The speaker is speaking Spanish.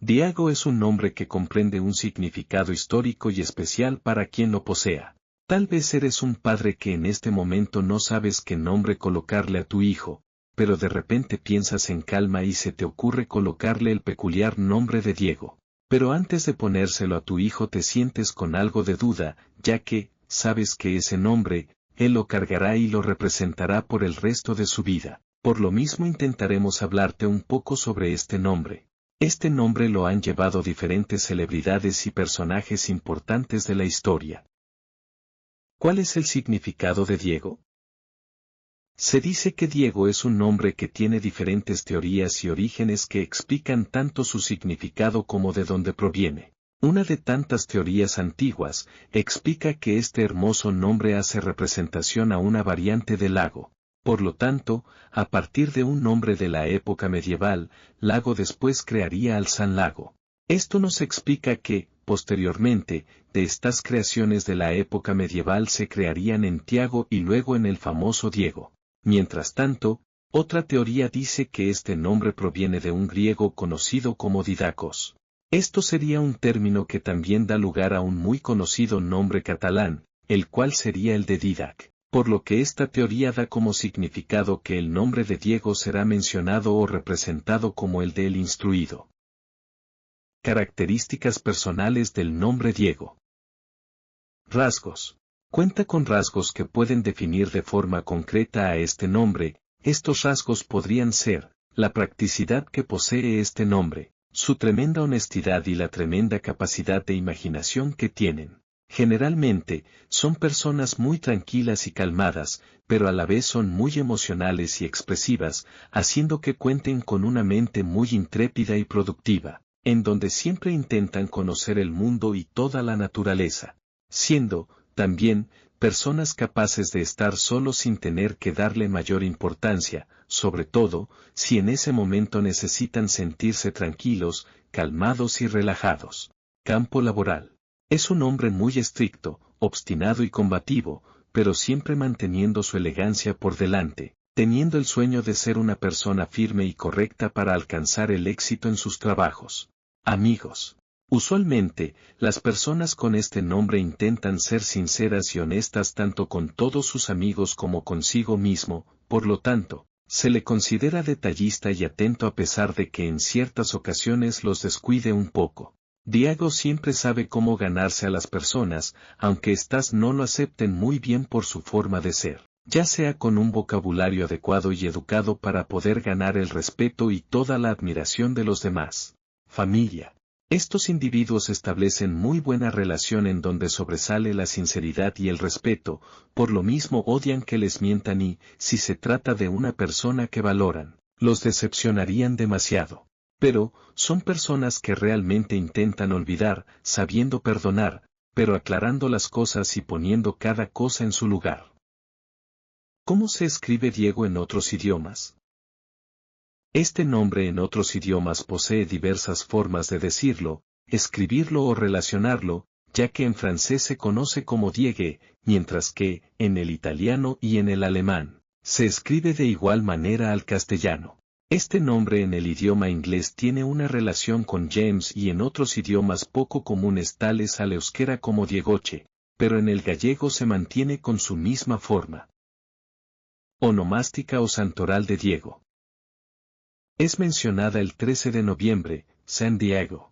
Diego es un nombre que comprende un significado histórico y especial para quien lo posea. Tal vez eres un padre que en este momento no sabes qué nombre colocarle a tu hijo, pero de repente piensas en calma y se te ocurre colocarle el peculiar nombre de Diego. Pero antes de ponérselo a tu hijo te sientes con algo de duda, ya que, sabes que ese nombre, él lo cargará y lo representará por el resto de su vida. Por lo mismo intentaremos hablarte un poco sobre este nombre. Este nombre lo han llevado diferentes celebridades y personajes importantes de la historia. ¿Cuál es el significado de Diego? Se dice que Diego es un nombre que tiene diferentes teorías y orígenes que explican tanto su significado como de dónde proviene. Una de tantas teorías antiguas explica que este hermoso nombre hace representación a una variante del lago. Por lo tanto, a partir de un nombre de la época medieval, Lago después crearía al San Lago. Esto nos explica que, posteriormente, de estas creaciones de la época medieval se crearían en Tiago y luego en el famoso Diego. Mientras tanto, otra teoría dice que este nombre proviene de un griego conocido como Didacos. Esto sería un término que también da lugar a un muy conocido nombre catalán, el cual sería el de Didac. Por lo que esta teoría da como significado que el nombre de Diego será mencionado o representado como el de el instruido. Características personales del nombre Diego. Rasgos. Cuenta con rasgos que pueden definir de forma concreta a este nombre. Estos rasgos podrían ser, la practicidad que posee este nombre, su tremenda honestidad y la tremenda capacidad de imaginación que tienen. Generalmente, son personas muy tranquilas y calmadas, pero a la vez son muy emocionales y expresivas, haciendo que cuenten con una mente muy intrépida y productiva, en donde siempre intentan conocer el mundo y toda la naturaleza, siendo, también, personas capaces de estar solos sin tener que darle mayor importancia, sobre todo, si en ese momento necesitan sentirse tranquilos, calmados y relajados. Campo laboral. Es un hombre muy estricto, obstinado y combativo, pero siempre manteniendo su elegancia por delante, teniendo el sueño de ser una persona firme y correcta para alcanzar el éxito en sus trabajos. Amigos. Usualmente, las personas con este nombre intentan ser sinceras y honestas tanto con todos sus amigos como consigo mismo, por lo tanto, se le considera detallista y atento a pesar de que en ciertas ocasiones los descuide un poco. Diego siempre sabe cómo ganarse a las personas, aunque éstas no lo acepten muy bien por su forma de ser, ya sea con un vocabulario adecuado y educado para poder ganar el respeto y toda la admiración de los demás. Familia. Estos individuos establecen muy buena relación en donde sobresale la sinceridad y el respeto, por lo mismo odian que les mientan y, si se trata de una persona que valoran, los decepcionarían demasiado. Pero, son personas que realmente intentan olvidar, sabiendo perdonar, pero aclarando las cosas y poniendo cada cosa en su lugar. ¿Cómo se escribe Diego en otros idiomas? Este nombre en otros idiomas posee diversas formas de decirlo, escribirlo o relacionarlo, ya que en francés se conoce como Diego, mientras que, en el italiano y en el alemán, se escribe de igual manera al castellano. Este nombre en el idioma inglés tiene una relación con James y en otros idiomas poco comunes tales al euskera como Diegoche, pero en el gallego se mantiene con su misma forma. Onomástica o santoral de Diego. Es mencionada el 13 de noviembre, San Diego.